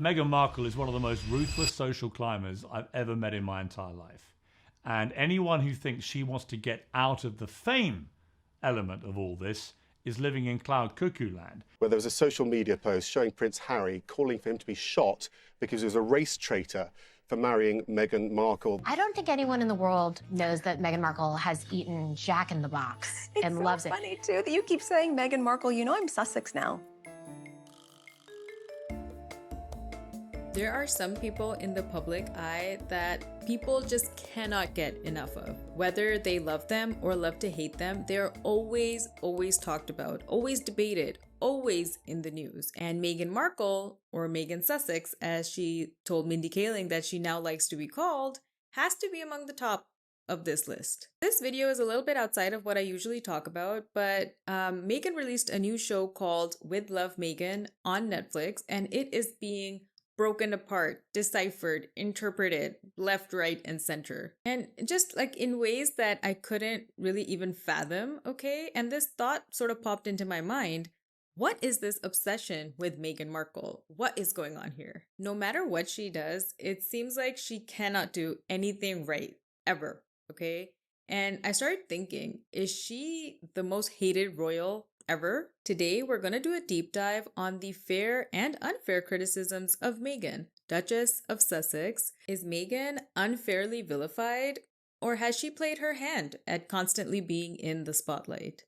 Meghan Markle is one of the most ruthless social climbers I've ever met in my entire life. And anyone who thinks she wants to get out of the fame element of all this is living in cloud cuckoo land. Where there was a social media post showing Prince Harry calling for him to be shot because he was a race traitor for marrying Meghan Markle. I don't think anyone in the world knows that Meghan Markle has eaten Jack in the Box and loves it. It's so funny, too, that you keep saying Meghan Markle. You know I'm Sussex now. There are some people in the public eye that people just cannot get enough of. Whether they love them or love to hate them, they're always talked about, always debated, always in the news. And Meghan Markle, or Meghan Sussex, as she told Mindy Kaling that she now likes to be called, has to be among the top of this list. This video is a little bit outside of what I usually talk about, but Meghan released a new show called With Love Meghan on Netflix, and it is being broken apart, deciphered, interpreted, left, right, and center. And just like in ways that I couldn't really even fathom, okay? And this thought sort of popped into my mind. What is this obsession with Meghan Markle? What is going on here? No matter what she does, it seems like she cannot do anything right, ever, okay? And I started thinking, is she the most hated royal ever? Today, we're going to do a deep dive on the fair and unfair criticisms of Meghan, Duchess of Sussex. Is Meghan unfairly vilified, or has she played her hand at constantly being in the spotlight?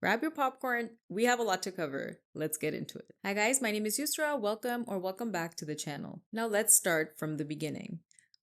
Grab your popcorn. We have a lot to cover. Let's get into it. Hi guys, my name is Yusra. Welcome back to the channel. Now let's start from the beginning.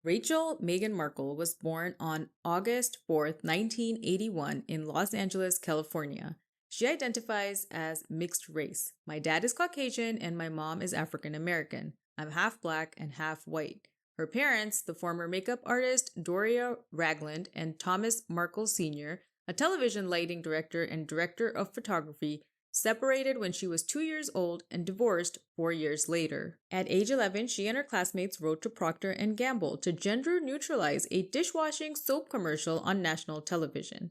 Rachel Meghan Markle was born on August 4th, 1981 in Los Angeles, California. She identifies as mixed race. My dad is Caucasian and my mom is African American. I'm half black and half white. Her parents, the former makeup artist Doria Ragland and Thomas Markle Sr., a television lighting director and director of photography, separated when she was 2 years old and divorced 4 years later. At age 11, she and her classmates wrote to Procter & Gamble to gender neutralize a dishwashing soap commercial on national television.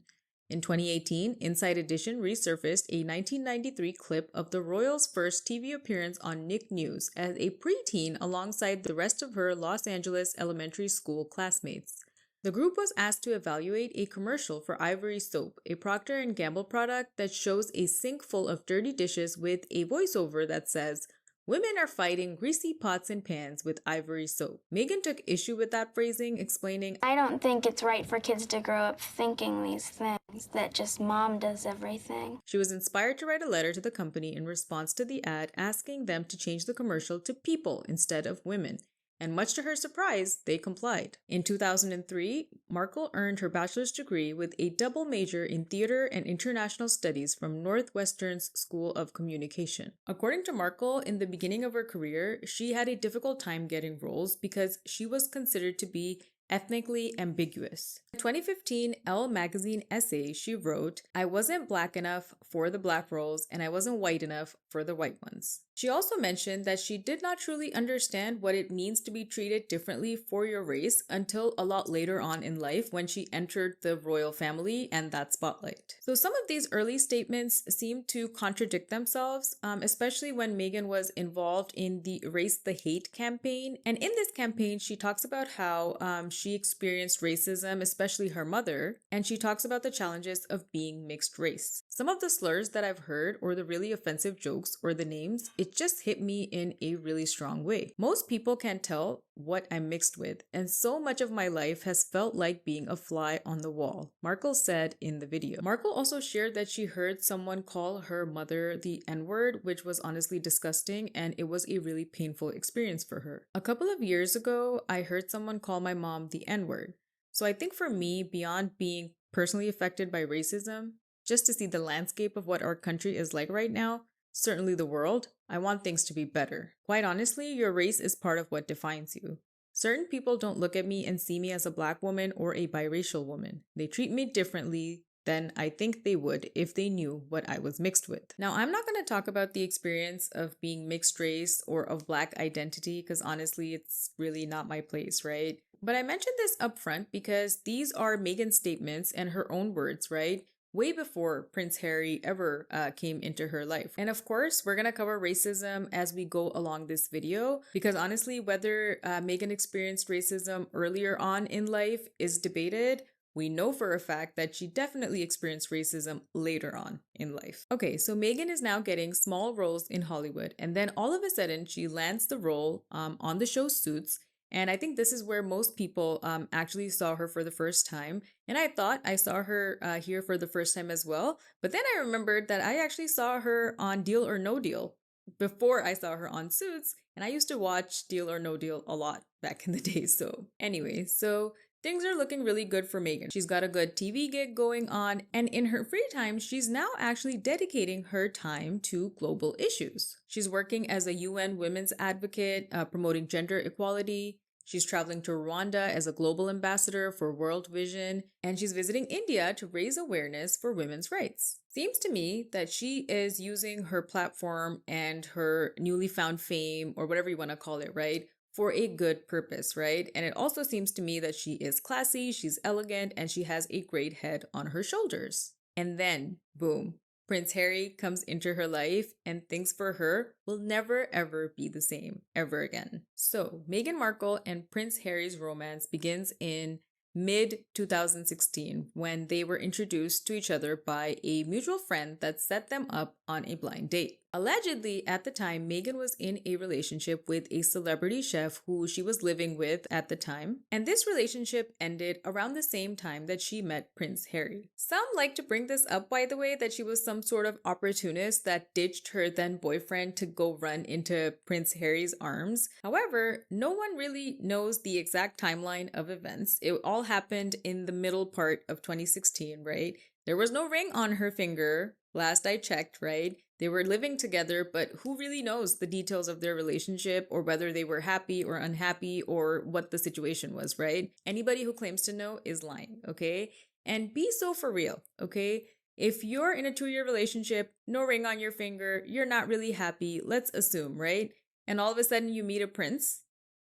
In 2018, Inside Edition resurfaced a 1993 clip of the royals' first TV appearance on Nick News as a preteen alongside the rest of her Los Angeles elementary school classmates. The group was asked to evaluate a commercial for Ivory Soap, a Procter & Gamble product that shows a sink full of dirty dishes with a voiceover that says, "Women are fighting greasy pots and pans with Ivory Soap." Meghan took issue with that phrasing, explaining, I don't think it's right for kids to grow up thinking these things, that just mom does everything. She was inspired to write a letter to the company in response to the ad asking them to change the commercial to people instead of women. And much to her surprise, they complied. In 2003, Markle earned her bachelor's degree with a double major in theater and international studies from Northwestern's School of Communication. According to Markle, in the beginning of her career, she had a difficult time getting roles because she was considered to be ethnically ambiguous. In a 2015 Elle magazine essay, she wrote, "I wasn't black enough for the black roles and I wasn't white enough for the white ones." She also mentioned that she did not truly understand what it means to be treated differently for your race until a lot later on in life when she entered the royal family and that spotlight. So some of these early statements seem to contradict themselves, especially when Meghan was involved in the Erase the Hate campaign. And in this campaign, she talks about how she experienced racism, especially her mother, and she talks about the challenges of being mixed race. Some of the slurs that I've heard, or the really offensive jokes, or the names, it just hit me in a really strong way. Most people can't tell what I'm mixed with, and so much of my life has felt like being a fly on the wall, Markle said in the video. Markle also shared that she heard someone call her mother the N-word, which was honestly disgusting, and it was a really painful experience for her. A couple of years ago, I heard someone call my mom the N-word. So I think for me, beyond being personally affected by racism, just to see the landscape of what our country is like right now, certainly the world, I want things to be better. Quite honestly, your race is part of what defines you. Certain people don't look at me and see me as a black woman or a biracial woman. They treat me differently than I think they would if they knew what I was mixed with. Now, I'm not going to talk about the experience of being mixed race or of black identity because honestly, it's really not my place, right? But I mentioned this up front because these are Meghan's statements and her own words, right? way before Prince Harry ever came into her life. And of course, we're going to cover racism as we go along this video, because honestly, whether Meghan experienced racism earlier on in life is debated. We know for a fact that she definitely experienced racism later on in life. Okay, so Meghan is now getting small roles in Hollywood, and then all of a sudden she lands the role on the show Suits. And I think this is where most people actually saw her for the first time. And I thought I saw her here for the first time as well. But then I remembered that I actually saw her on Deal or No Deal before I saw her on Suits. And I used to watch Deal or No Deal a lot back in the day. So anyway, so things are looking really good for Meghan. She's got a good TV gig going on, and in her free time, she's now actually dedicating her time to global issues. She's working as a UN women's advocate, promoting gender equality. She's traveling to Rwanda as a global ambassador for World Vision, and she's visiting India to raise awareness for women's rights. Seems to me that she is using her platform and her newly found fame, or whatever you want to call it, right, for a good purpose, right? And it also seems to me that she is classy, she's elegant, and she has a great head on her shoulders. And then, boom, Prince Harry comes into her life, and things for her will never ever be the same ever again. So, Meghan Markle and Prince Harry's romance begins in mid-2016 when they were introduced to each other by a mutual friend that set them up on a blind date. Allegedly, at the time, Meghan was in a relationship with a celebrity chef who she was living with at the time, and this relationship ended around the same time that she met Prince Harry. Some like to bring this up, by the way, that she was some sort of opportunist that ditched her then boyfriend to go run into Prince Harry's arms. However, no one really knows the exact timeline of events. It all happened in the middle part of 2016, right? There was no ring on her finger, last I checked, right? They were living together, but who really knows the details of their relationship, or whether they were happy or unhappy, or what the situation was, right? Anybody who claims to know is lying, okay? And be so for real, okay? If you're in a 2-year relationship, no ring on your finger, you're not really happy, let's assume, right? And all of a sudden you meet a prince.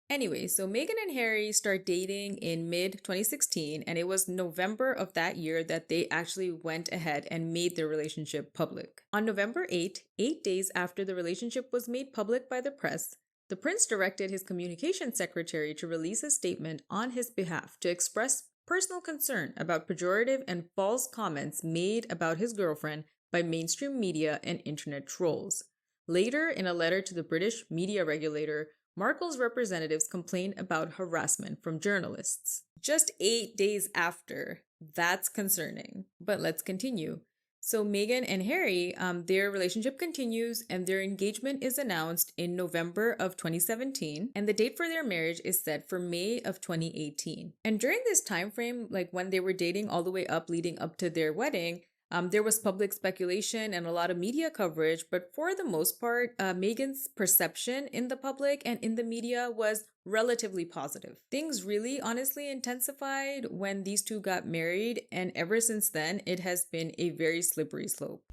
Anyway, so Meghan and Harry start dating in mid-2016, and it was November of that year that they actually went ahead and made their relationship public. On November 8, 8 days after the relationship was made public by the press, the prince directed his communications secretary to release a statement on his behalf to express personal concern about pejorative and false comments made about his girlfriend by mainstream media and internet trolls. Later, in a letter to the British media regulator, Markle's representatives complained about harassment from journalists. Just 8 days after. That's concerning. But let's continue. So Meghan and Harry, their relationship continues, and their engagement is announced in November of 2017, and the date for their marriage is set for May of 2018. And during this time frame, like when they were dating all the way up leading up to their wedding, there was public speculation and a lot of media coverage, but for the most part, Meghan's perception in the public and in the media was relatively positive. Things really honestly intensified when these two got married, and ever since then, it has been a very slippery slope.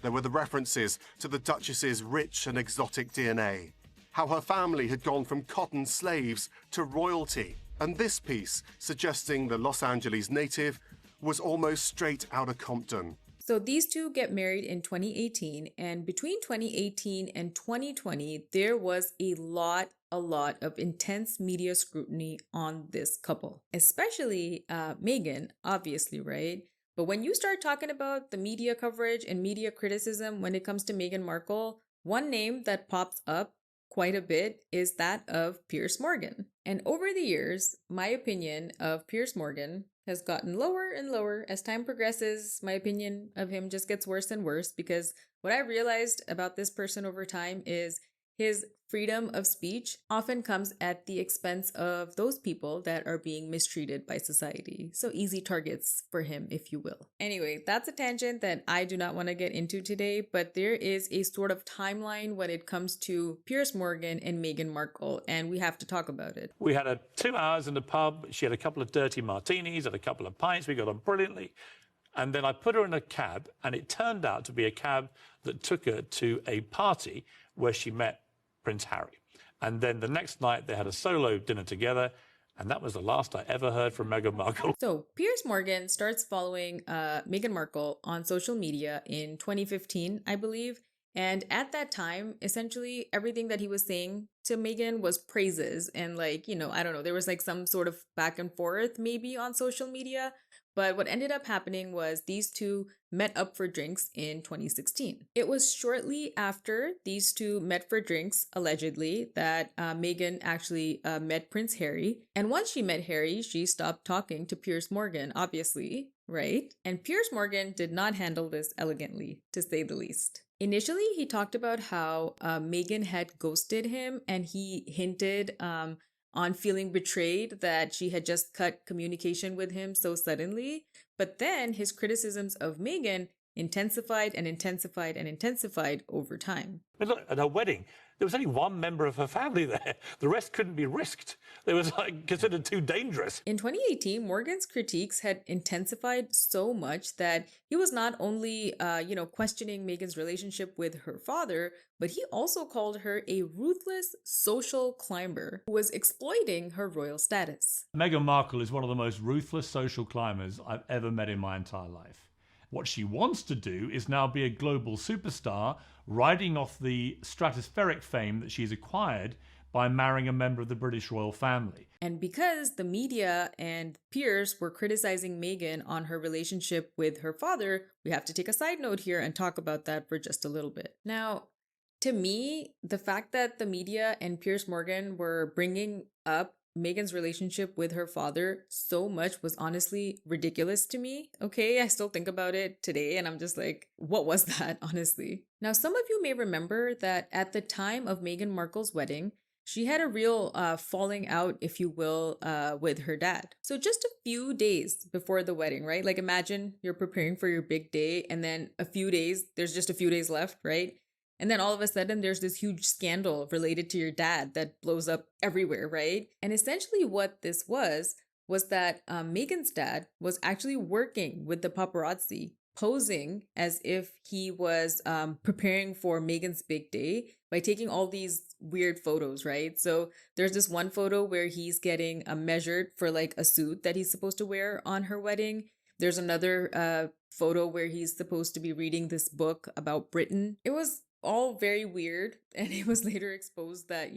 There were the references to the Duchess's rich and exotic DNA, how her family had gone from cotton slaves to royalty, and this piece suggesting the Los Angeles native was almost straight out of Compton. So these two get married in 2018, and between 2018 and 2020, there was a lot of intense media scrutiny on this couple, especially Meghan, obviously, right? But when you start talking about the media coverage and media criticism when it comes to Meghan Markle, one name that pops up quite a bit is that of Piers Morgan. And over the years, my opinion of Piers Morgan has gotten lower and lower. As time progresses, my opinion of him just gets worse and worse, because what I realized about this person over time is his freedom of speech often comes at the expense of those people that are being mistreated by society. So easy targets for him, if you will. Anyway, that's a tangent that I do not want to get into today, but there is a sort of timeline when it comes to Piers Morgan and Meghan Markle, and we have to talk about it. We had 2 hours in the pub. She had a couple of dirty martinis and a couple of pints. We got on brilliantly. And then I put her in a cab, and it turned out to be a cab that took her to a party where she met Prince Harry. And then the next night they had a solo dinner together, And that was the last I ever heard from Meghan Markle. So Piers Morgan starts following Meghan Markle on social media in 2015, I believe. And at that time, essentially everything that he was saying to Meghan was praises. And like, I don't know, there was like some sort of back and forth maybe on social media. But what ended up happening was these two met up for drinks in 2016. It was shortly after these two met for drinks, allegedly, that Meghan actually met Prince Harry. And once she met Harry, she stopped talking to Piers Morgan, obviously, right? And Piers Morgan did not handle this elegantly, to say the least. Initially, he talked about how Meghan had ghosted him, and he hinted on feeling betrayed that she had just cut communication with him so suddenly. But then his criticisms of Meghan intensified and intensified and intensified over time. I mean, look, at her wedding, there was only one member of her family there. The rest couldn't be risked. They was considered too dangerous. In 2018, Morgan's critiques had intensified so much that he was not only, questioning Meghan's relationship with her father, but he also called her a ruthless social climber who was exploiting her royal status. Meghan Markle is one of the most ruthless social climbers I've ever met in my entire life. What she wants to do is now be a global superstar, riding off the stratospheric fame that she's acquired by marrying a member of the British royal family. And because the media and Piers were criticizing Meghan on her relationship with her father, we have to take a side note here and talk about that for just a little bit. Now, to me, the fact that the media and Piers Morgan were bringing up Meghan's relationship with her father so much was honestly ridiculous to me. Okay, I still think about it today and I'm just like, what was that, honestly? Now, some of you may remember that at the time of Meghan Markle's wedding, she had a real falling out, if you will, with her dad. So just a few days before the wedding, right? Like imagine you're preparing for your big day and then there's just a few days left, right? And then all of a sudden, there's this huge scandal related to your dad that blows up everywhere, right? And essentially what this was that Meghan's dad was actually working with the paparazzi, posing as if he was preparing for Meghan's big day by taking all these weird photos, right? So there's this one photo where he's getting measured for like a suit that he's supposed to wear on her wedding. There's another photo where he's supposed to be reading this book about Britain. It was all very weird, and it was later exposed that,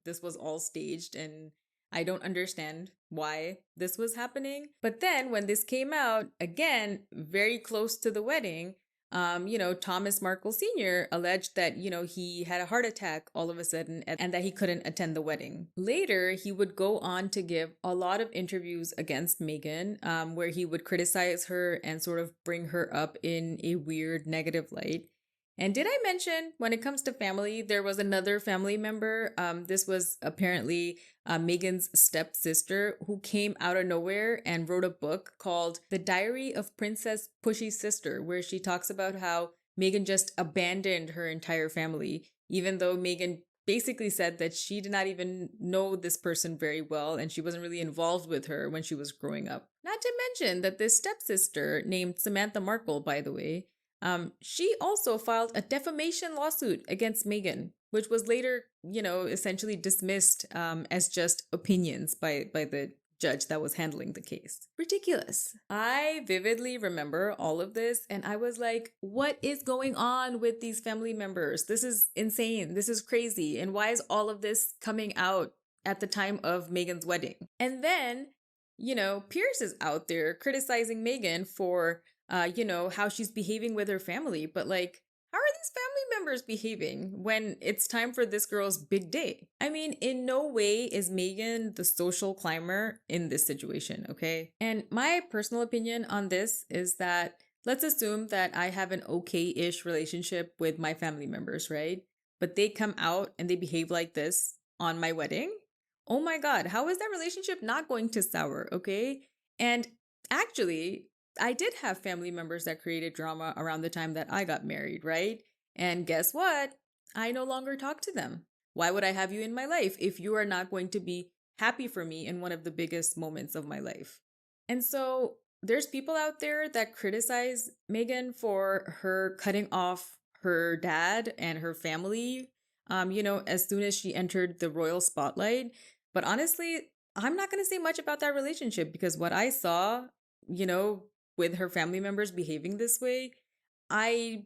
this was all staged, and I don't understand why this was happening. But then when this came out, again, very close to the wedding, Thomas Markle Sr. alleged that, he had a heart attack all of a sudden and that he couldn't attend the wedding. Later, he would go on to give a lot of interviews against Meghan, where he would criticize her and sort of bring her up in a weird negative light. And did I mention when it comes to family, there was another family member. This was apparently Meghan's stepsister who came out of nowhere and wrote a book called The Diary of Princess Pushy's Sister, where she talks about how Meghan just abandoned her entire family, even though Meghan basically said that she did not even know this person very well and she wasn't really involved with her when she was growing up. Not to mention that this stepsister, named Samantha Markle, by the way, she also filed a defamation lawsuit against Meghan, which was later, essentially dismissed as just opinions by the judge that was handling the case. Ridiculous. I vividly remember all of this and I was like, what is going on with these family members? This is insane. This is crazy. And why is all of this coming out at the time of Meghan's wedding? And then, Piers is out there criticizing Meghan for how she's behaving with her family. But like, how are these family members behaving when it's time for this girl's big day? I mean, in no way is Meghan the social climber in this situation, okay? And my personal opinion on this is that let's assume that I have an okay-ish relationship with my family members, right? But they come out and they behave like this on my wedding. Oh my God, how is that relationship not going to sour, okay? And actually, I did have family members that created drama around the time that I got married, right? And guess what? I no longer talk to them. Why would I have you in my life if you are not going to be happy for me in one of the biggest moments of my life? And so there's people out there that criticize Meghan for her cutting off her dad and her family, as soon as she entered the royal spotlight. But honestly, I'm not going to say much about that relationship because what I saw, with her family members behaving this way, I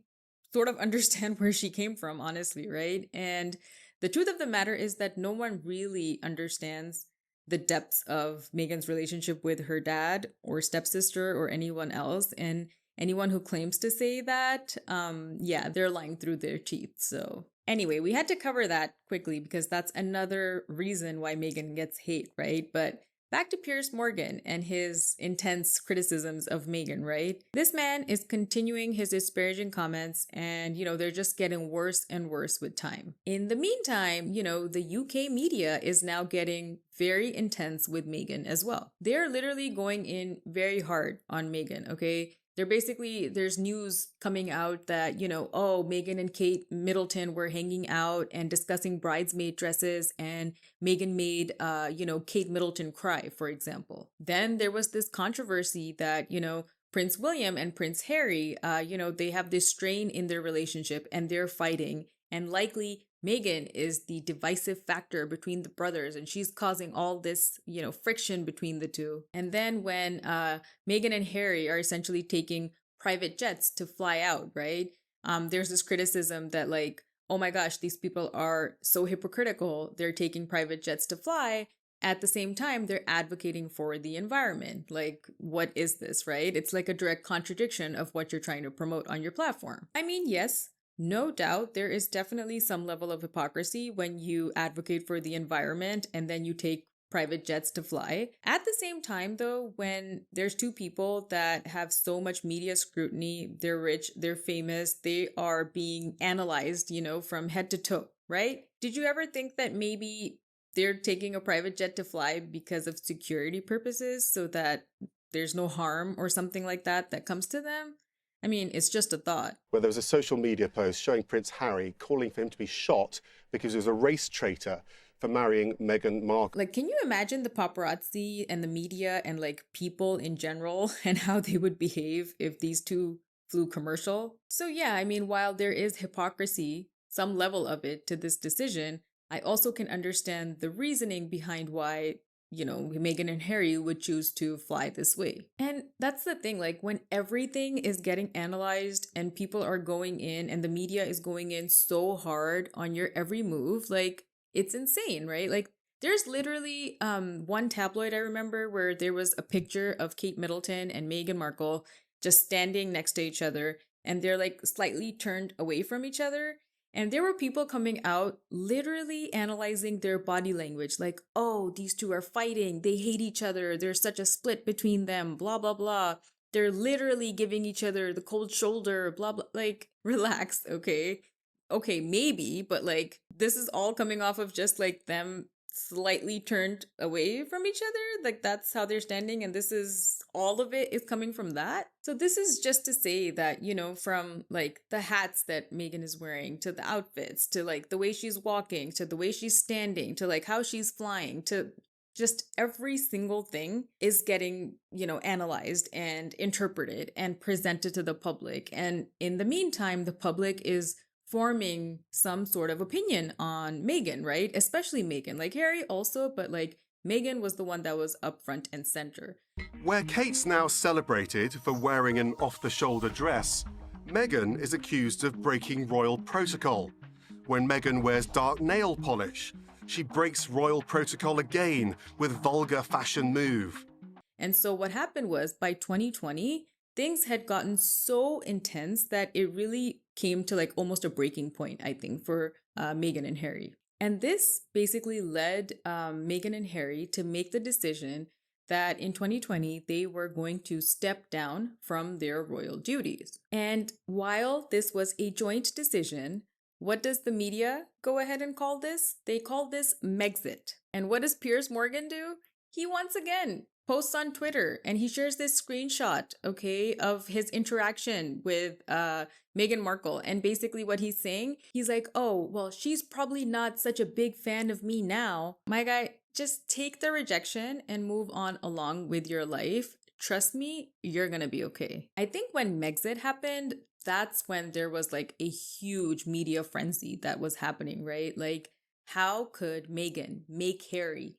sort of understand where she came from, honestly, right? And the truth of the matter is that no one really understands the depths of Meghan's relationship with her dad or stepsister or anyone else. And anyone who claims to say that, yeah, they're lying through their teeth. So anyway, we had to cover that quickly because that's another reason why Meghan gets hate, right? But back to Piers Morgan and his intense criticisms of Meghan, right? This man is continuing his disparaging comments and, they're just getting worse and worse with time. In the meantime, the UK media is now getting very intense with Meghan as well. They're literally going in very hard on Meghan, okay? There's news coming out that, Meghan and Kate Middleton were hanging out and discussing bridesmaid dresses, and Meghan made, Kate Middleton cry, for example. Then there was this controversy that, Prince William and Prince Harry, they have this strain in their relationship and they're fighting, and likely Meghan is the divisive factor between the brothers, and she's causing all this, friction between the two. And then when Meghan and Harry are essentially taking private jets to fly out, right? There's this criticism that like, oh my gosh, these people are so hypocritical. They're taking private jets to fly. At the same time, they're advocating for the environment. Like, what is this, right? It's like a direct contradiction of what you're trying to promote on your platform. I mean, yes, no doubt, there is definitely some level of hypocrisy when you advocate for the environment and then you take private jets to fly. At the same time, though, when there's two people that have so much media scrutiny, they're rich, they're famous, they are being analyzed, from head to toe, right? Did you ever think that maybe they're taking a private jet to fly because of security purposes so that there's no harm or something like that comes to them? I mean, it's just a thought. Where there was a social media post showing Prince Harry calling for him to be shot because he was a race traitor for marrying Meghan Markle. Like, can you imagine the paparazzi and the media and like people in general and how they would behave if these two flew commercial? So yeah, I mean, while there is hypocrisy, some level of it to this decision, I also can understand the reasoning behind why Meghan and Harry would choose to fly this way. And that's the thing, like when everything is getting analyzed and people are going in and the media is going in so hard on your every move, like it's insane, right? Like there's literally one tabloid I remember where there was a picture of Kate Middleton and Meghan Markle just standing next to each other and they're like slightly turned away from each other. And there were people coming out literally analyzing their body language, like, oh, these two are fighting. They hate each other. There's such a split between them, blah, blah, blah. They're literally giving each other the cold shoulder, blah, blah. Like, relax, okay? Okay, maybe, but like, this is all coming off of just like them slightly turned away from each other. Like, that's how they're standing. And this is all of it is coming from that. So this is just to say that, from like the hats that Meghan is wearing to the outfits to like the way she's walking to the way she's standing to like how she's flying to just every single thing is getting, analyzed and interpreted and presented to the public. And in the meantime, the public is forming some sort of opinion on Meghan, right? Especially Meghan, like Harry also, but like Meghan was the one that was up front and center. Where Kate's now celebrated for wearing an off-the-shoulder dress, Meghan is accused of breaking royal protocol. When Meghan wears dark nail polish, she breaks royal protocol again with vulgar fashion move. And so what happened was by 2020, things had gotten so intense that it really came to like almost a breaking point, I think, for Meghan and Harry. And this basically led Meghan and Harry to make the decision that in 2020, they were going to step down from their royal duties. And while this was a joint decision, what does the media go ahead and call this? They call this Megxit. And what does Piers Morgan do? He once again posts on Twitter and he shares this screenshot, okay, of his interaction with Meghan Markle. And basically what he's saying, he's like, oh, well, she's probably not such a big fan of me now. My guy, just take the rejection and move on along with your life. Trust me, you're gonna be okay. I think when Megxit happened, that's when there was like a huge media frenzy that was happening, right? Like, how could Meghan make Harry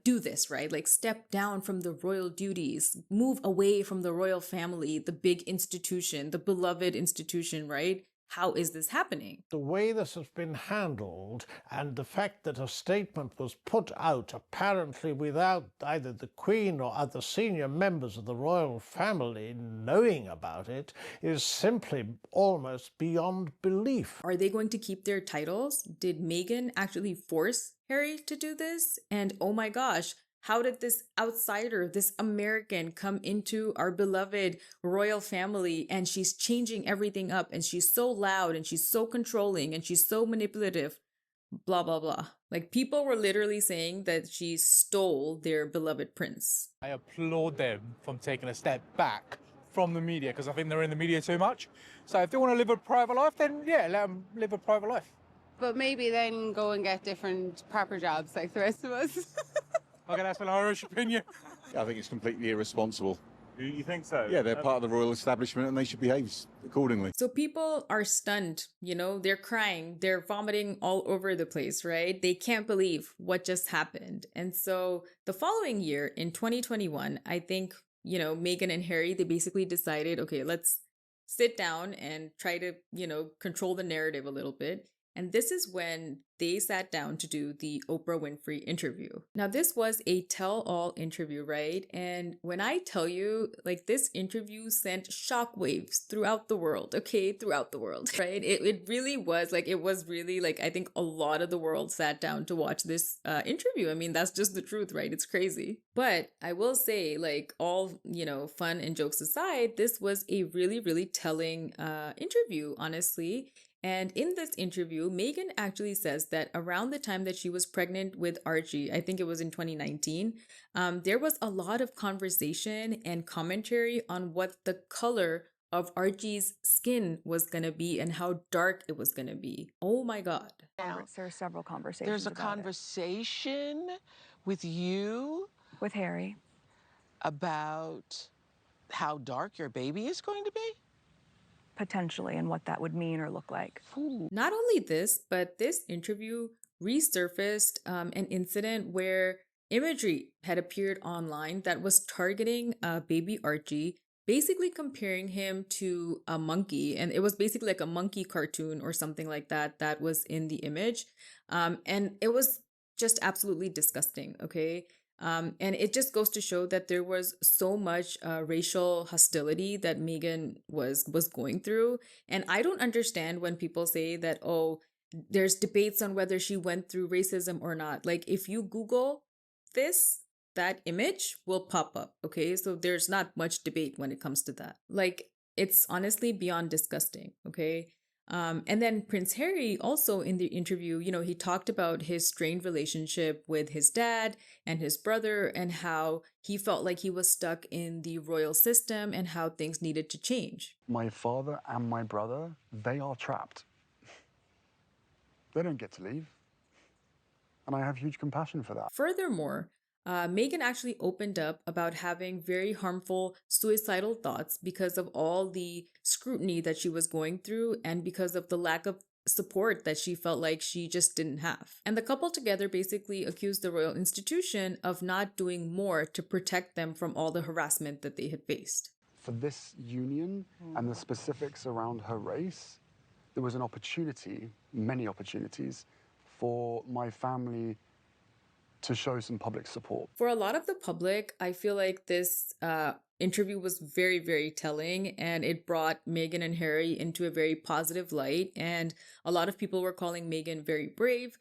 do this, right? Like step down from the royal duties, move away from the royal family, the big institution, the beloved institution, right? How is this happening? The way this has been handled and the fact that a statement was put out apparently without either the Queen or other senior members of the royal family knowing about it is simply almost beyond belief. Are they going to keep their titles? Did Meghan actually force Harry to do this? And oh my gosh, how did this outsider, this American, come into our beloved royal family and she's changing everything up and she's so loud and she's so controlling and she's so manipulative, blah, blah, blah. Like people were literally saying that she stole their beloved prince. I applaud them from taking a step back from the media because I think they're in the media too much. So if they want to live a private life, then yeah, let them live a private life. But maybe then go and get different proper jobs like the rest of us. Okay, that's an Irish opinion. I think it's completely irresponsible. You think so? Yeah, they're part of the royal establishment and they should behave accordingly. So people are stunned, you know, they're crying, they're vomiting all over the place, right? They can't believe what just happened. And so the following year in 2021, I think, you know, Meghan and Harry, they basically decided, okay, let's sit down and try to, you know, control the narrative a little bit. And this is when they sat down to do the Oprah Winfrey interview. Now, this was a tell-all interview, right? And when I tell you, like, this interview sent shockwaves throughout the world, okay? Throughout the world, right? It really was, like, it was really, like, I think a lot of the world sat down to watch this interview. I mean, that's just the truth, right? It's crazy. But I will say, like, all, you know, fun and jokes aside, this was a really, really telling interview, honestly. And in this interview, Meghan actually says that around the time that she was pregnant with Archie, I think it was in 2019, there was a lot of conversation and commentary on what the color of Archie's skin was going to be and how dark it was going to be. Oh my God. There are several conversations. There's a conversation with you. With Harry. About how dark your baby is going to be? Potentially, and what that would mean or look like. Not only this, but this interview resurfaced an incident where imagery had appeared online that was targeting baby Archie, basically comparing him to a monkey. And it was basically like a monkey cartoon or something like that that was in the image. And it was just absolutely disgusting, okay? And it just goes to show that there was so much racial hostility that Meghan was going through. And I don't understand when people say that, oh, there's debates on whether she went through racism or not. Like if you Google this, that image will pop up. Okay, so there's not much debate when it comes to that. Like it's honestly beyond disgusting. Okay. And then Prince Harry also in the interview, you know, he talked about his strained relationship with his dad and his brother and how he felt like he was stuck in the royal system and how things needed to change. My father and my brother, they are trapped. They don't get to leave. And I have huge compassion for that. Furthermore, Meghan actually opened up about having very harmful suicidal thoughts because of all the scrutiny that she was going through and because of the lack of support that she felt like she just didn't have. And the couple together basically accused the royal institution of not doing more to protect them from all the harassment that they had faced. For this union and the specifics around her race, there was an opportunity, many opportunities, for my family to show some public support. For a lot of the public, I feel like this interview was very, very telling, and it brought Meghan and Harry into a very positive light. And a lot of people were calling Meghan very brave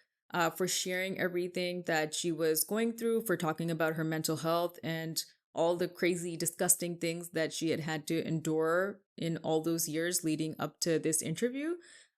for sharing everything that she was going through, for talking about her mental health and all the crazy, disgusting things that she had had to endure in all those years leading up to this interview.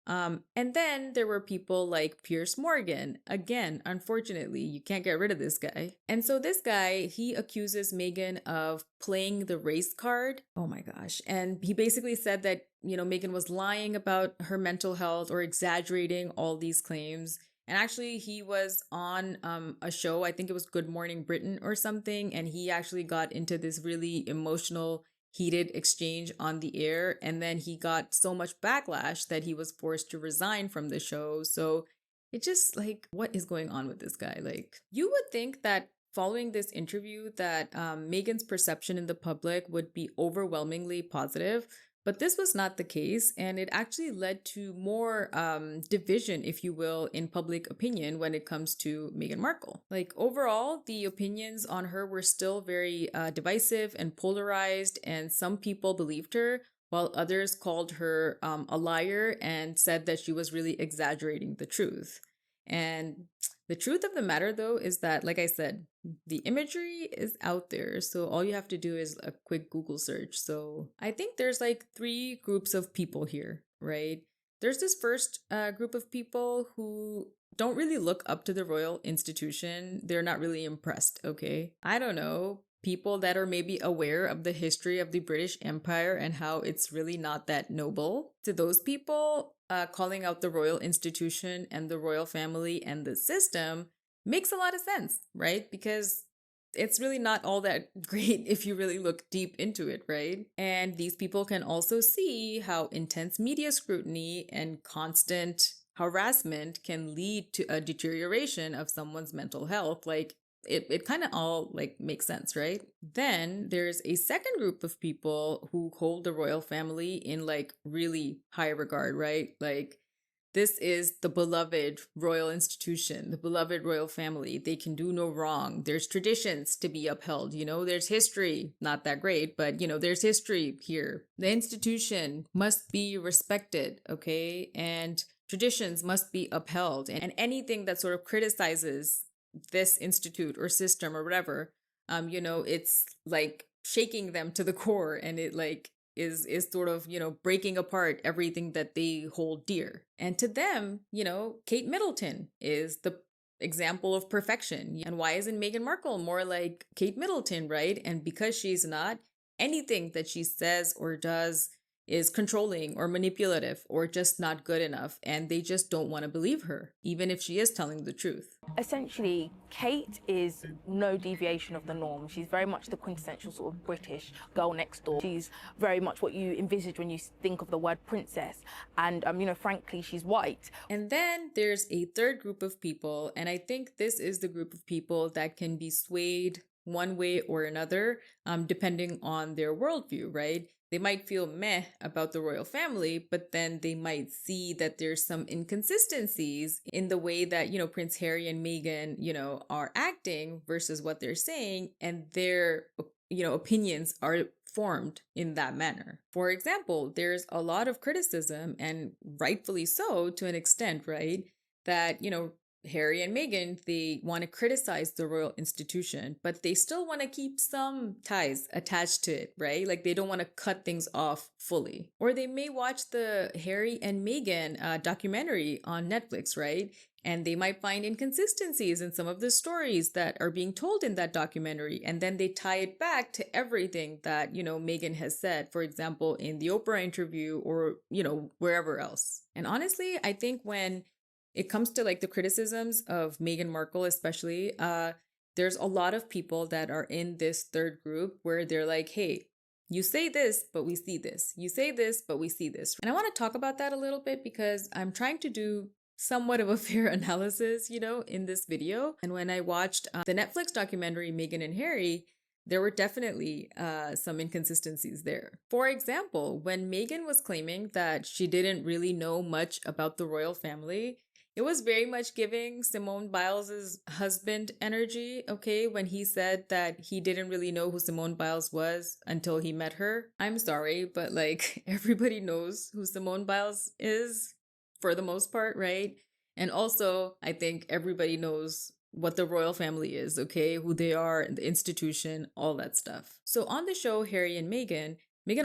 And then there were people like Piers Morgan. Again, unfortunately, you can't get rid of this guy. And so this guy, he accuses Meghan of playing the race card. Oh my gosh. And he basically said that, you know, Meghan was lying about her mental health or exaggerating all these claims. And actually, he was on a show, I think it was Good Morning Britain or something, and he actually got into this really emotional heated exchange on the air, and then he got so much backlash that he was forced to resign from the show. So It just like, what is going on with this guy? Like, you would think that following this interview that Meghan's perception in the public would be overwhelmingly positive, but this was not the case, and it actually led to more division, if you will, in public opinion when it comes to Meghan Markle. Like, overall, the opinions on her were still very divisive and polarized, and some people believed her, while others called her a liar and said that she was really exaggerating the truth. And the truth of the matter, though, is that, like I said, the imagery is out there. So all you have to do is a quick Google search. So I think there's like 3 groups of people here, right? There's this first group of people who don't really look up to the royal institution. They're not really impressed, okay? I don't know. People that are maybe aware of the history of the British Empire and how it's really not that noble. To those people, calling out the royal institution and the royal family and the system makes a lot of sense, right? Because it's really not all that great if you really look deep into it, right? And these people can also see how intense media scrutiny and constant harassment can lead to a deterioration of someone's mental health. Like, it kind of all like makes sense, right? Then there's a second group of people who hold the royal family in like really high regard, right? Like, this is the beloved royal institution, the beloved royal family. They can do no wrong. There's traditions to be upheld. You know, there's history, not that great, but you know, there's history here. The institution must be respected, okay? And traditions must be upheld. And anything that sort of criticizes this institute or system or whatever, you know, it's like shaking them to the core, and it like is sort of, you know, breaking apart everything that they hold dear. And to them, you know, Kate Middleton is the example of perfection. And why isn't Meghan Markle more like Kate Middleton, right? And because she's not, anything that she says or does is controlling or manipulative or just not good enough, and they just don't want to believe her, even if she is telling the truth. Essentially, Kate is no deviation of the norm. She's very much the quintessential sort of British girl next door. She's very much what you envisage when you think of the word princess. And, you know, frankly, she's white. And then there's a third group of people, and I think this is the group of people that can be swayed one way or another, depending on their worldview, right? They might feel meh about the royal family, but then they might see that there's some inconsistencies in the way that, you know, Prince Harry and Meghan, you know, are acting versus what they're saying, and their, you know, opinions are formed in that manner. For example, there's a lot of criticism, and rightfully so to an extent, right? That, you know, Harry and Meghan, they want to criticize the royal institution, but they still want to keep some ties attached to it, right? Like, they don't want to cut things off fully. Or they may watch the Harry and Meghan documentary on Netflix, right? And they might find inconsistencies in some of the stories that are being told in that documentary. And then they tie it back to everything that, you know, Meghan has said, for example, in the Oprah interview or, you know, wherever else. And honestly, I think when it comes to like the criticisms of Meghan Markle, especially, there's a lot of people that are in this third group where they're like, hey, you say this, but we see this. You say this, but we see this. And I want to talk about that a little bit because I'm trying to do somewhat of a fair analysis, you know, in this video. And when I watched the Netflix documentary, Meghan and Harry, there were definitely some inconsistencies there. For example, when Meghan was claiming that she didn't really know much about the royal family, it was very much giving Simone Biles' husband energy, okay, when he said that he didn't really know who Simone Biles was until he met her. I'm sorry, but like, everybody knows who Simone Biles is for the most part, right? And also, I think everybody knows what the royal family is, okay, who they are, the institution, all that stuff. So on the show, Harry and Meghan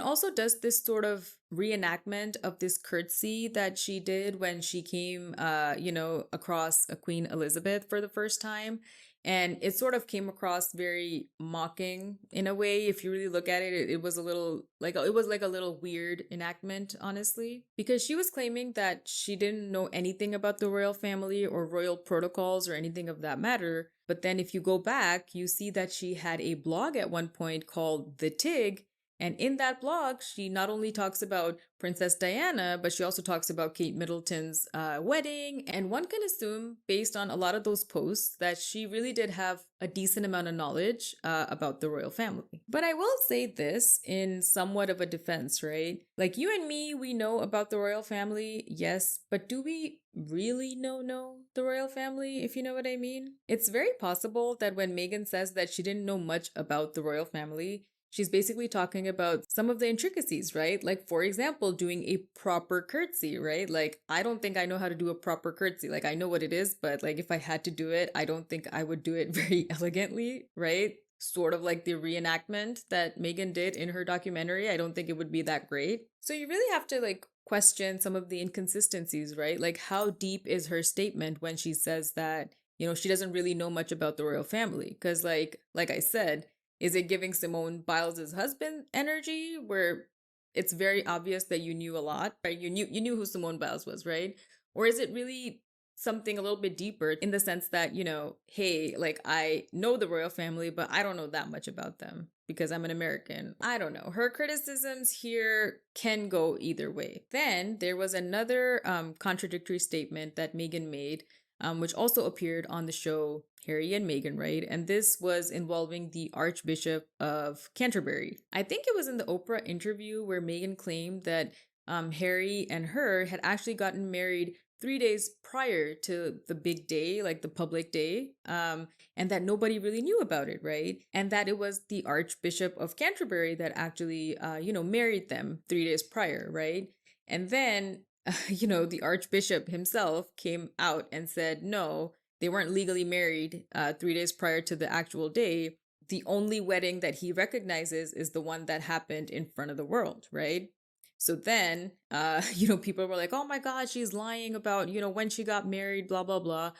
also does this sort of reenactment of this curtsy that she did when she came, you know, across Queen Elizabeth for the first time. And it sort of came across very mocking in a way. If you really look at it, it was a little like, it was like a little weird enactment, honestly, because she was claiming that she didn't know anything about the royal family or royal protocols or anything of that matter. But then if you go back, you see that she had a blog at one point called The Tig, And in that blog, she not only talks about Princess Diana, but she also talks about Kate Middleton's wedding. And one can assume, based on a lot of those posts, that she really did have a decent amount of knowledge about the royal family. But I will say this in somewhat of a defense, right? Like you and me, we know about the royal family, yes, but do we really know the royal family, if you know what I mean? It's very possible that when Meghan says that she didn't know much about the royal family, she's basically talking about some of the intricacies, right? Like, for example, doing a proper curtsy, right? Like, I don't think I know how to do a proper curtsy. Like, I know what it is, but like, if I had to do it, I don't think I would do it very elegantly, right? Sort of like the reenactment that Meghan did in her documentary. I don't think it would be that great. So you really have to like question some of the inconsistencies, right? Like, how deep is her statement when she says that, you know, she doesn't really know much about the royal family? Because like I said, is it giving Simone Biles' husband energy where it's very obvious that you knew a lot, right? You knew who Simone Biles was, right? Or is it really something a little bit deeper in the sense that, you know, hey, like I know the royal family, but I don't know that much about them because I'm an American. I don't know. Her criticisms here can go either way. Then there was another contradictory statement that Meghan made, which also appeared on the show Harry and Meghan, right? And this was involving the Archbishop of Canterbury. I think it was in the Oprah interview where Meghan claimed that Harry and her had actually gotten married 3 days prior to the big day, like the public day, and that nobody really knew about it, right? And that it was the Archbishop of Canterbury that actually, married them 3 days prior, right? And then the Archbishop himself came out and said, no, they weren't legally married 3 days prior to the actual day. The only wedding that he recognizes is the one that happened in front of the world, right? So then, people were like, oh my God, she's lying about, when she got married, blah, blah, blah.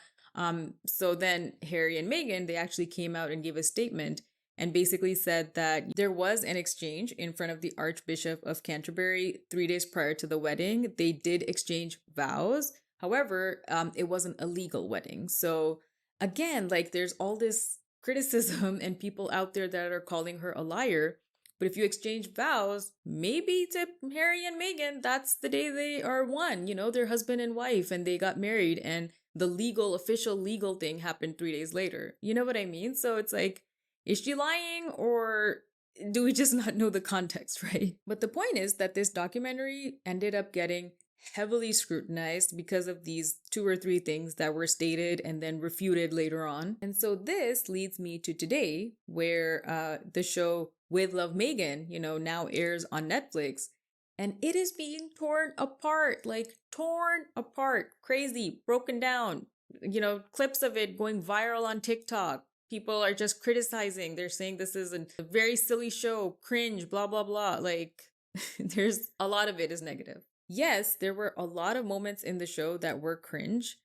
So then Harry and Meghan, they actually came out and gave a statement and basically said that there was an exchange in front of the Archbishop of Canterbury 3 days prior to the wedding. They did exchange vows. However, it wasn't a legal wedding. So again, like there's all this criticism and people out there that are calling her a liar. But if you exchange vows, maybe to Harry and Meghan, that's the day they are one, they're husband and wife and they got married and the official legal thing happened 3 days later. You know what I mean? So it's like, is she lying or do we just not know the context, right? But the point is that this documentary ended up getting heavily scrutinized because of these 2 or 3 things that were stated and then refuted later on. And so this leads me to today, where the show With Love Meghan, now airs on Netflix. And it is being torn apart, crazy, broken down, clips of it going viral on TikTok. People are just criticizing. They're saying this is a very silly show, cringe, blah, blah, blah. Like, there's a lot of it is negative. Yes, there were a lot of moments in the show that were cringe,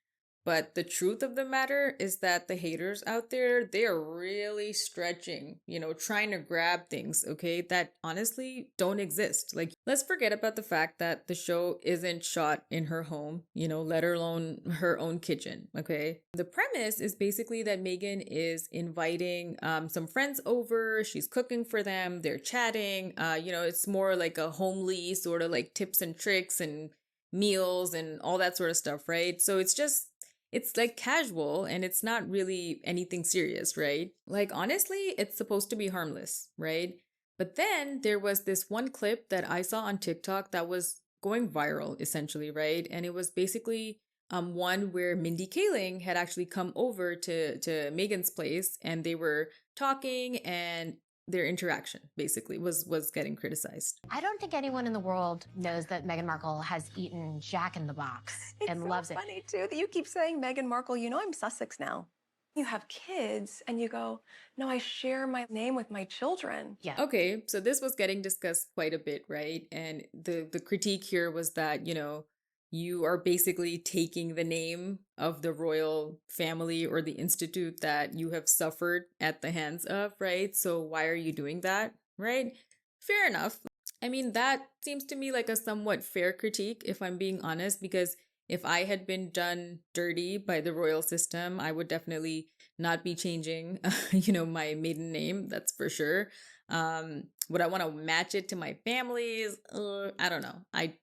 but the truth of the matter is that the haters out there, they are really stretching, trying to grab things, okay, that honestly don't exist. Like, let's forget about the fact that the show isn't shot in her home, let alone her own kitchen, okay? The premise is basically that Meghan is inviting some friends over, she's cooking for them, they're chatting, it's more like a homely sort of like tips and tricks and meals and all that sort of stuff, right? So it's like casual and it's not really anything serious, right? Like, honestly, it's supposed to be harmless, right? But then there was this one clip that I saw on TikTok that was going viral, essentially, right? And it was basically one where Mindy Kaling had actually come over to Meghan's place and they were talking and their interaction basically was getting criticized. I don't think anyone in the world knows that Meghan Markle has eaten Jack in the Box and loves it. It's so funny too that you keep saying Meghan Markle, I'm Sussex now. You have kids and you go, no, I share my name with my children. Yeah. Okay, so this was getting discussed quite a bit, right? And the critique here was that, you are basically taking the name of the royal family or the institute that you have suffered at the hands of, right? So why are you doing that, right? Fair enough. I mean, that seems to me like a somewhat fair critique, if I'm being honest, because if I had been done dirty by the royal system, I would definitely not be changing, my maiden name, that's for sure. Would I want to match it to my family's? I don't know. I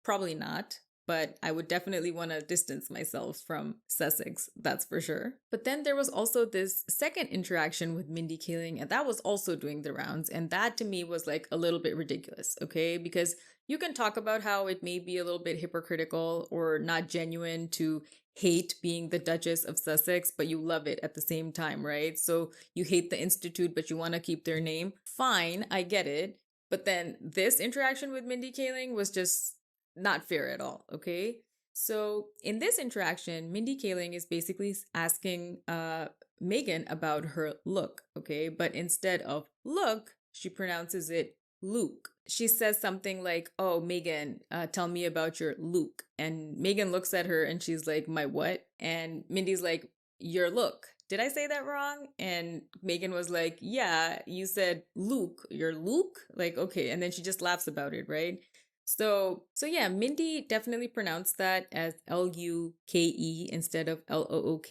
probably not. But I would definitely want to distance myself from Sussex, that's for sure. But then there was also this second interaction with Mindy Kaling, and that was also doing the rounds. And that to me was like a little bit ridiculous, okay? Because you can talk about how it may be a little bit hypocritical or not genuine to hate being the Duchess of Sussex, but you love it at the same time, right? So you hate the Institute, but you want to keep their name. Fine, I get it. But then this interaction with Mindy Kaling was just not fair at all, okay? So in this interaction, Mindy Kaling is basically asking Meghan about her look, okay? But instead of look, she pronounces it Luke. She says something like, oh, Meghan, tell me about your Luke. And Meghan looks at her and she's like, my what? And Mindy's like, your look. Did I say that wrong? And Meghan was like, yeah, you said Luke, your Luke? Like, okay. And then she just laughs about it, right? So yeah, Mindy definitely pronounced that as Luke instead of Look.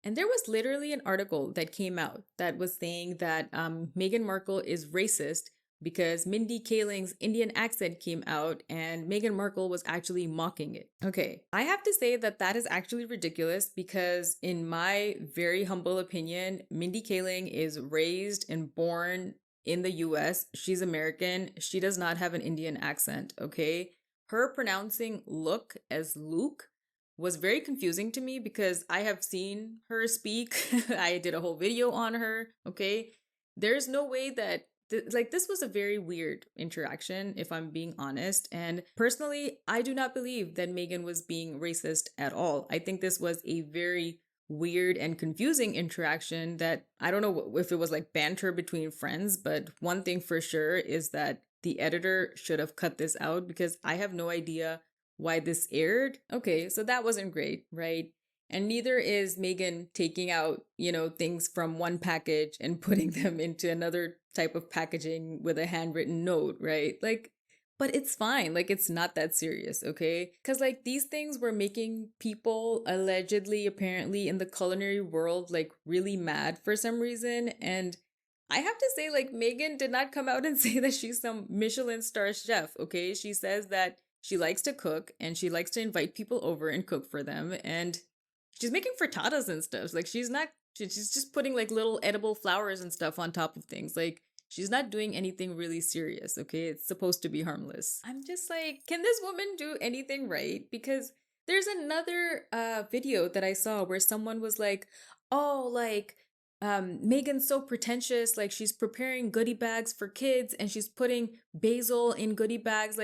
And there was literally an article that came out that was saying that Meghan Markle is racist because Mindy Kaling's Indian accent came out and Meghan Markle was actually mocking it. Okay, I have to say that that is actually ridiculous because in my very humble opinion, Mindy Kaling is raised and born in the US. She's American. She does not have an Indian accent, okay? Her pronouncing look as Luke was very confusing to me because I have seen her speak. I did a whole video on her, okay? There's no way that this was a very weird interaction, if I'm being honest. And personally, I do not believe that Meghan was being racist at all. I think this was a very weird and confusing interaction that I don't know if it was like banter between friends, but one thing for sure is that the editor should have cut this out because I have no idea why this aired. Okay, so that wasn't great, right? And neither is Meghan taking out, things from one package and putting them into another type of packaging with a handwritten note, right? But it's fine. It's not that serious, okay? Because, these things were making people allegedly, apparently, in the culinary world, really mad for some reason. And I have to say, Meghan did not come out and say that she's some Michelin star chef, okay? She says that she likes to cook and she likes to invite people over and cook for them. And she's making frittatas and stuff. She's just putting, little edible flowers and stuff on top of things. She's not doing anything really serious, okay? It's supposed to be harmless. I'm just can this woman do anything right? Because there's another video that I saw where someone was like, oh, Meghan's so pretentious. She's preparing goodie bags for kids and she's putting basil in goodie bags.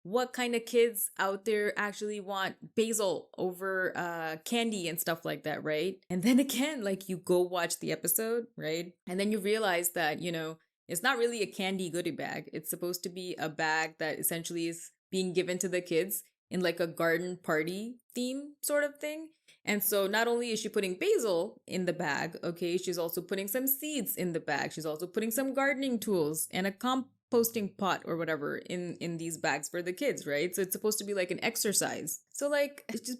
What kind of kids out there actually want basil over candy and stuff like that, right? And then again, you go watch the episode, right? And then you realize that, it's not really a candy goodie bag. It's supposed to be a bag that essentially is being given to the kids in a garden party theme sort of thing. And so not only is she putting basil in the bag, okay, she's also putting some seeds in the bag. She's also putting some gardening tools and a composting pot or whatever in these bags for the kids, right? So it's supposed to be an exercise. So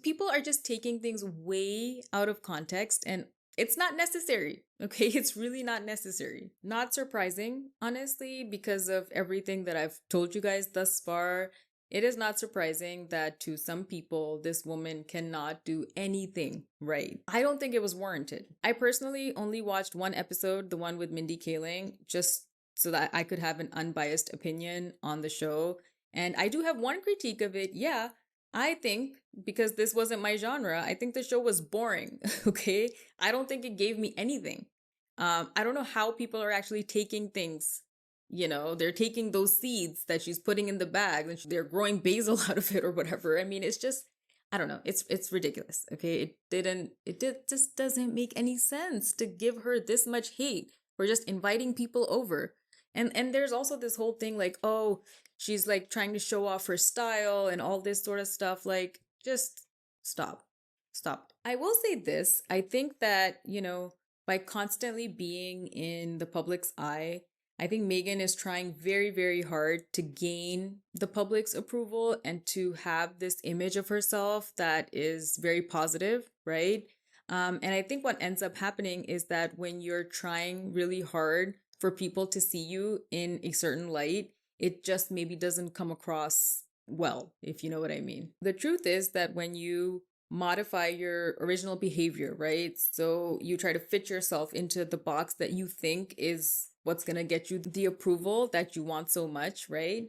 people are just taking things way out of context and it's not necessary, okay? It's really not necessary. Not surprising, honestly, because of everything that I've told you guys thus far. It is not surprising that to some people, this woman cannot do anything right. I don't think it was warranted. I personally only watched one episode, the one with Mindy Kaling, just so that I could have an unbiased opinion on the show. And I do have one critique of it. Yeah, I think because this wasn't my genre, I think the show was boring, okay? I don't think it gave me anything. I don't know how people are actually taking things, they're taking those seeds that she's putting in the bag and they're growing basil out of it or whatever. I mean, it's just, I don't know. It's ridiculous, okay? It just doesn't make any sense to give her this much hate for just inviting people over. And there's also this whole thing oh, she's trying to show off her style and all this sort of stuff. Just stop. I will say this. I think that, by constantly being in the public's eye, I think Meghan is trying very, very hard to gain the public's approval and to have this image of herself that is very positive, right? And I think what ends up happening is that when you're trying really hard for people to see you in a certain light, it just maybe doesn't come across well, if you know what I mean. The truth is that when you modify your original behavior, right? So you try to fit yourself into the box that you think is what's going to get you the approval that you want so much, right?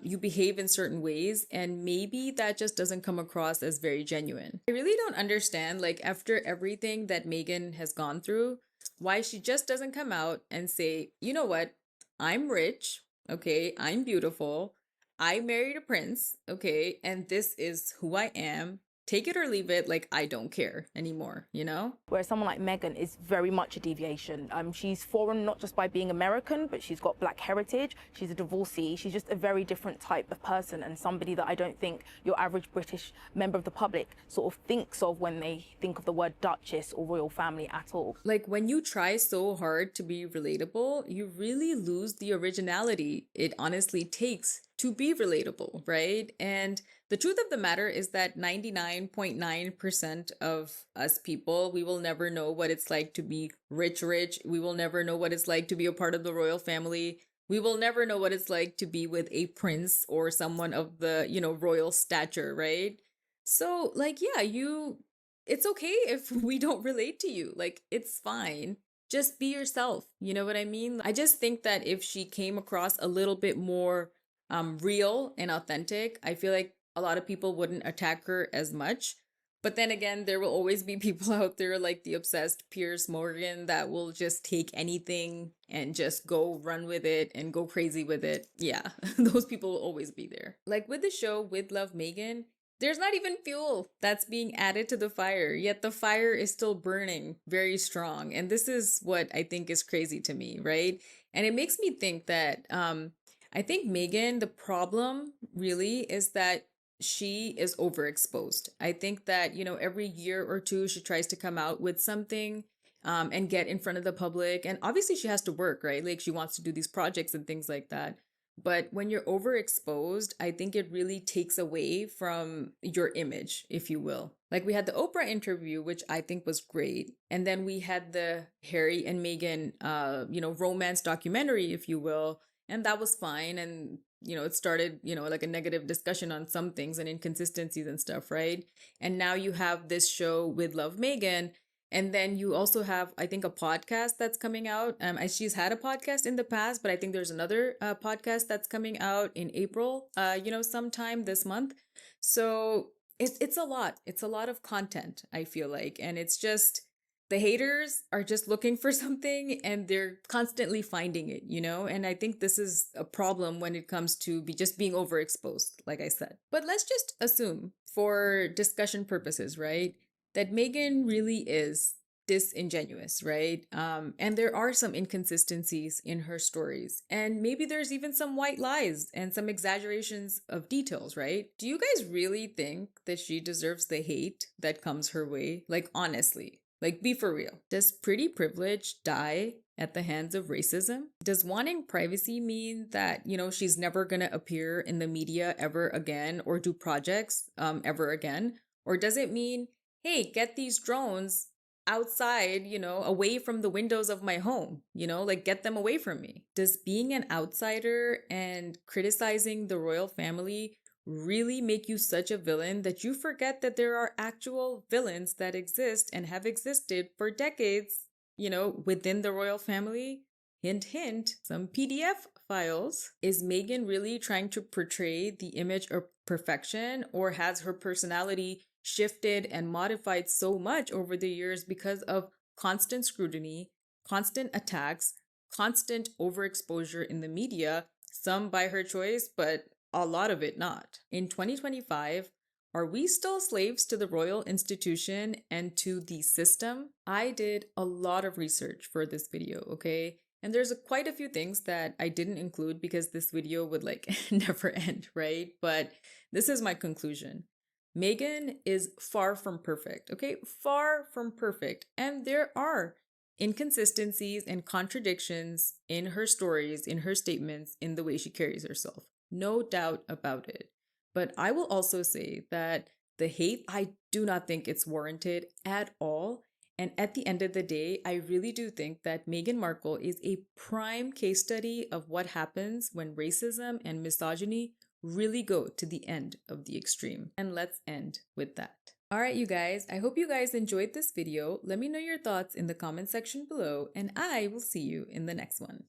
You behave in certain ways, and maybe that just doesn't come across as very genuine. I really don't understand, like, after everything that Meghan has gone through, why she just doesn't come out and say, you know what, I'm rich, okay, I'm beautiful, I married a prince, okay, and this is who I am. Take it or leave it, like, I don't care anymore, you know? Whereas someone like Meghan is very much a deviation. She's foreign not just by being American, but she's got black heritage. She's a divorcee. She's just a very different type of person, and somebody that I don't think your average British member of the public sort of thinks of when they think of the word Duchess or royal family at all. Like, when you try so hard to be relatable, you really lose the originality it honestly takes to be relatable, right? And the truth of the matter is that 99.9% of us people, we will never know what it's like to be rich. We will never know what it's like to be a part of the royal family. We will never know what it's like to be with a prince or someone of the, royal stature, right? So, like, yeah, it's okay if we don't relate to you. Like, it's fine. Just be yourself. You know what I mean? I just think that if she came across a little bit more real and authentic, I feel like a lot of people wouldn't attack her as much. But then again, there will always be people out there like the obsessed Piers Morgan that will just take anything and just go run with it and go crazy with it. Yeah, those people will always be there. Like with the show With Love Meghan, there's not even fuel that's being added to the fire, yet the fire is still burning very strong. And this is what I think is crazy to me, right? And it makes me think that I think Meghan, the problem really is that she is overexposed. I think that, every year or two, she tries to come out with something and get in front of the public. And obviously she has to work, right? Like she wants to do these projects and things like that. But when you're overexposed, I think it really takes away from your image, if you will. Like we had the Oprah interview, which I think was great. And then we had the Harry and Meghan, romance documentary, if you will. And that was fine. And, it started, like a negative discussion on some things and inconsistencies and stuff, right? And now you have this show With Love Meghan. And then you also have, I think, a podcast that's coming out. She's had a podcast in the past, but I think there's another podcast that's coming out in April, sometime this month. So it's a lot. It's a lot of content, I feel like. And it's just, the haters are just looking for something and they're constantly finding it, And I think this is a problem when it comes to just being overexposed, like I said. But let's just assume, for discussion purposes, right, that Meghan really is disingenuous, right? And there are some inconsistencies in her stories. And maybe there's even some white lies and some exaggerations of details, right? Do you guys really think that she deserves the hate that comes her way? Like, honestly. Like, be for real. Does pretty privilege die at the hands of racism? Does wanting privacy mean that, she's never going to appear in the media ever again or do projects ever again? Or does it mean, hey, get these drones outside, away from the windows of my home, like get them away from me? Does being an outsider and criticizing the royal family really make you such a villain that you forget that there are actual villains that exist and have existed for decades, within the royal family? Hint, hint, some PDF files. Is Meghan really trying to portray the image of perfection, or has her personality shifted and modified so much over the years because of constant scrutiny, constant attacks, constant overexposure in the media, some by her choice, but a lot of it not? In 2025, are we still slaves to the royal institution and to the system? I did a lot of research for this video, okay? And there's quite a few things that I didn't include because this video would never end, right? But this is my conclusion. Meghan is far from perfect, okay? Far from perfect. And there are inconsistencies and contradictions in her stories, in her statements, in the way she carries herself. No doubt about it. But I will also say that the hate, I do not think it's warranted at all. And at the end of the day, I really do think that Meghan Markle is a prime case study of what happens when racism and misogyny really go to the end of the extreme. And let's end with that. All right, you guys, I hope you guys enjoyed this video. Let me know your thoughts in the comment section below, and I will see you in the next one.